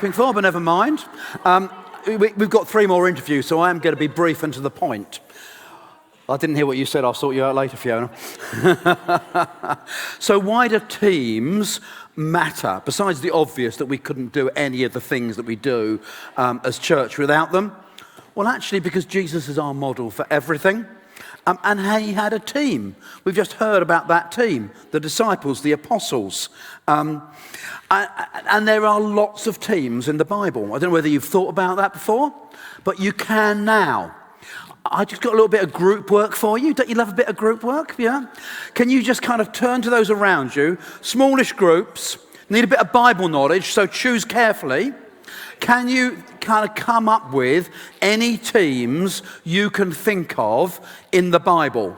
hoping for, but never mind. We've got 3 more interviews, so I am going to be brief and to the point. I didn't hear what you said. I'll sort you out later, Fiona. So why do teams matter, besides the obvious that we couldn't do any of the things that we do as church without them? Well, actually, because Jesus is our model for everything. And he had a team. We've just heard about that team, the disciples, the apostles. And there are lots of teams in the Bible. I don't know whether you've thought about that before, but you can now. I just got a little bit of group work for you. Don't you love a bit of group work? Yeah? Can you just kind of turn to those around you? Smallish groups, need a bit of Bible knowledge, so choose carefully. Can you kind of come up with any teams you can think of in the Bible?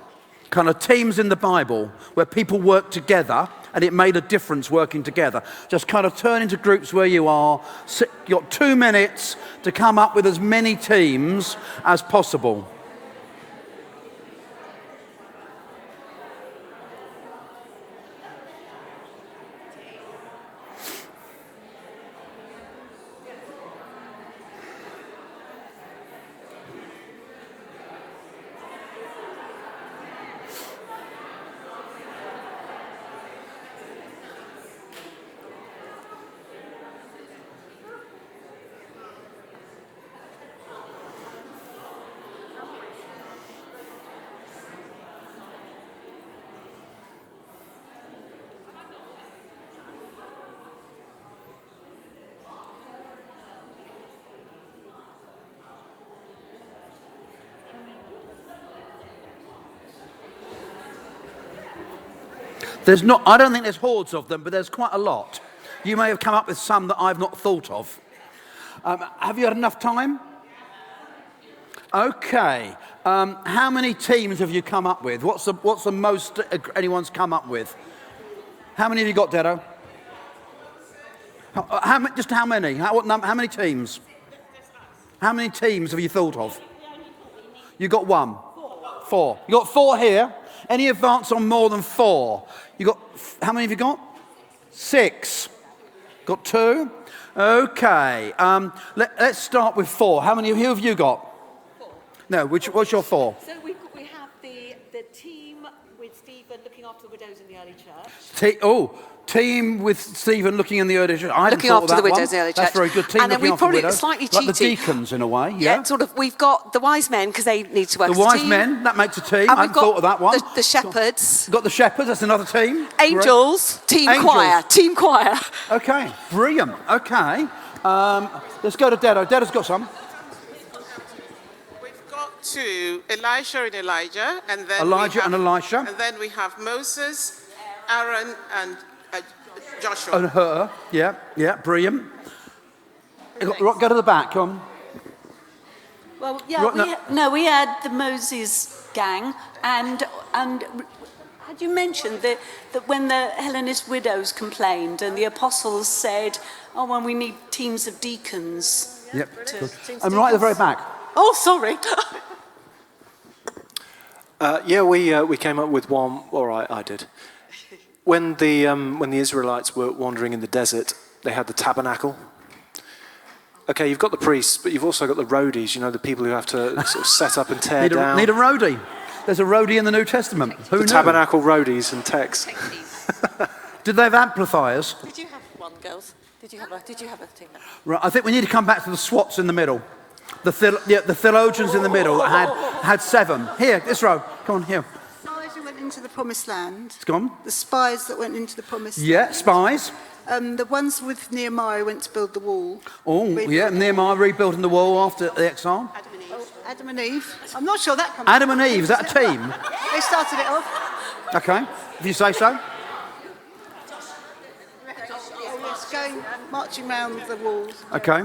Kind of teams in the Bible where people work together and it made a difference working together. Just kind of turn into groups where you are. You've got 2 minutes to come up with as many teams as possible. I don't think there's hordes of them, but there's quite a lot. You may have come up with some that I've not thought of. Have you had enough time? Okay. How many teams have you come up with? What's the most anyone's come up with? How many have you got, Dedo? Just how many? How many teams? How many teams have you thought of? You got 1? 4. You got 4 here. Any advance on more than 4? You got, how many have you got? 6. Got 2? Okay. Let's start with 4. Who have you got? 4. No, what's your 4? So we have the team with Stephen looking after the widows in the early church. Team with Stephen looking in the early church. Looking after the widows in the early church. That's very good. Team and then looking we probably after widows. slightly like cheaty. the deacons in a way. Yeah. Sort of. We've got the wise men because they need to work as The a wise team. men, that makes a team. And I hadn't thought of that one. The shepherds. We've got the shepherds. That's another team. Angels. Team Angels. choir. Team choir. Okay. Brilliant. Okay. Let's go to Dedo. Dedo's got some. We've got 2, Elisha and Elijah, and then Elijah and Elisha. And then we have Moses, Aaron, and Joshua. And her. Yeah. Brilliant. Go to the back. Come on. Well, yeah, we had the Moses gang, and had you mentioned that when the Hellenist widows complained and the apostles said, "Oh, well, we need teams of deacons." Yep. And right at the very back. Oh, sorry. We came up with one. All right, I did. When the Israelites were wandering in the desert, they had the tabernacle. Okay, you've got the priests, but you've also got the roadies, the people who have to sort of set up and tear down. Need a roadie. There's a roadie in the New Testament. Who knew? Tabernacle roadies and techs. Did they have amplifiers? Did you have one, girls? Did you have a team? Right, I think we need to come back to the SWATs in the middle. The theologians in the middle had 7. Here, this row. Come on, here. Spies who went into the promised land. It's gone. The spies that went into the promised land. Yeah, spies. The ones with Nehemiah went to build the wall. Oh, yeah, Nehemiah rebuilding the wall after the exile. Adam and Eve. I'm not sure that comes. Adam and Eve, is that a team? They started it off. Okay, if you say so. Yes, marching round the walls. Okay.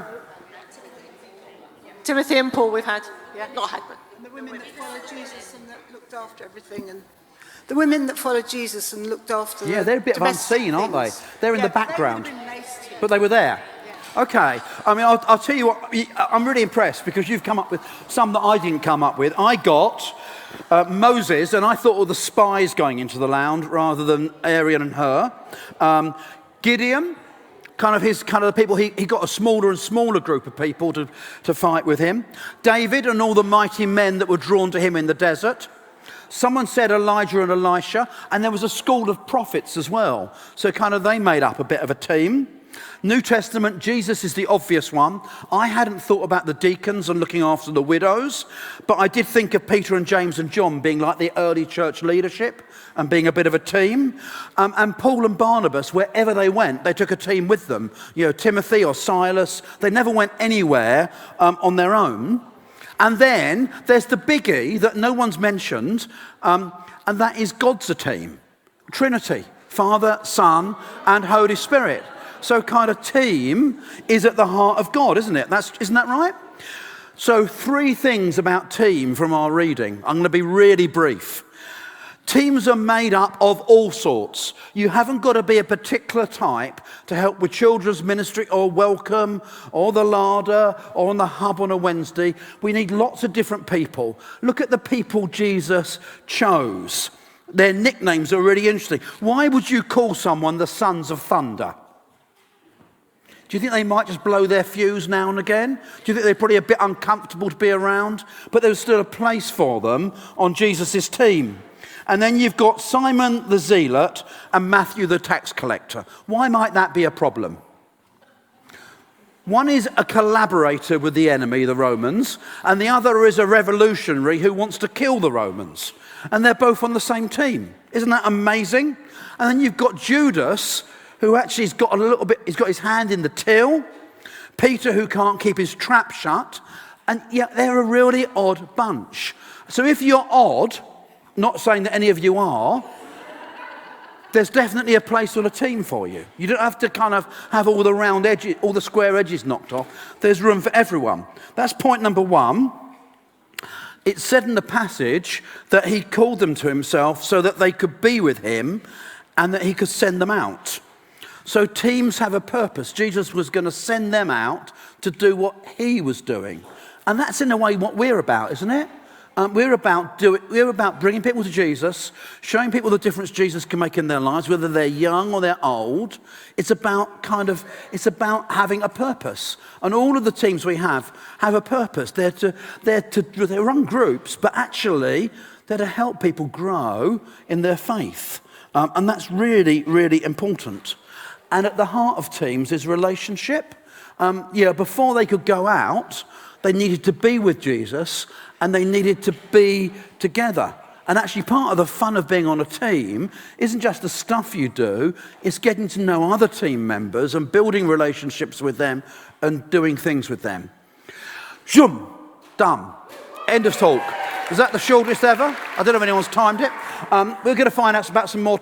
Timothy and Paul we've had. Yeah, not had, but. And the women that followed Jesus and that looked after everything. And the women that followed Jesus and looked after. Yeah, they're a bit unseen, aren't they? They're in the background. But they were there. Yeah. Okay. I mean, I'll tell you what, I'm really impressed because you've come up with some that I didn't come up with. I got Moses, and I thought of the spies going into the land rather than Aaron and her. Gideon, the people, he got a smaller and smaller group of people to fight with him. David and all the mighty men that were drawn to him in the desert. Someone said Elijah and Elisha, and there was a school of prophets as well. So they made up a bit of a team. New Testament, Jesus is the obvious one. I hadn't thought about the deacons and looking after the widows, but I did think of Peter and James and John being like the early church leadership and being a bit of a team. And Paul and Barnabas, wherever they went, they took a team with them. Timothy or Silas, they never went anywhere on their own. And then there's the biggie that no one's mentioned, and that is God's a team. Trinity, Father, Son, and Holy Spirit. So team is at the heart of God, isn't it? Isn't that right? So 3 things about team from our reading. I'm going to be really brief. Teams are made up of all sorts. You haven't got to be a particular type to help with children's ministry or welcome or the larder or on the hub on a Wednesday. We need lots of different people. Look at the people Jesus chose. Their nicknames are really interesting. Why would you call someone the Sons of Thunder? Do you think they might just blow their fuse now and again? Do you think they're probably a bit uncomfortable to be around? But there was still a place for them on Jesus' team. And then you've got Simon the Zealot and Matthew the tax collector. Why might that be a problem? One is a collaborator with the enemy, the Romans, and the other is a revolutionary who wants to kill the Romans. And they're both on the same team. Isn't that amazing? And then you've got Judas, who actually he's got his hand in the till. Peter, who can't keep his trap shut. And yet they're a really odd bunch. So if you're odd, not saying that any of you are, there's definitely a place on a team for you. You don't have to have all the round edges, all the square edges knocked off. There's room for everyone. That's point number 1. It's said in the passage that he called them to himself so that they could be with him and that he could send them out. So teams have a purpose. Jesus was going to send them out to do what he was doing. And that's in a way what we're about, isn't it? We're about bringing people to Jesus, showing people the difference Jesus can make in their lives, whether they're young or they're old. It's about having a purpose. And all of the teams we have a purpose. They run groups, but actually they're to help people grow in their faith. And that's really, really important. And at the heart of teams is relationship. Before they could go out, they needed to be with Jesus and they needed to be together. And actually part of the fun of being on a team isn't just the stuff you do, it's getting to know other team members and building relationships with them and doing things with them. Zoom, done. End of talk. Is that the shortest ever? I don't know if anyone's timed it. We're going to find out about some more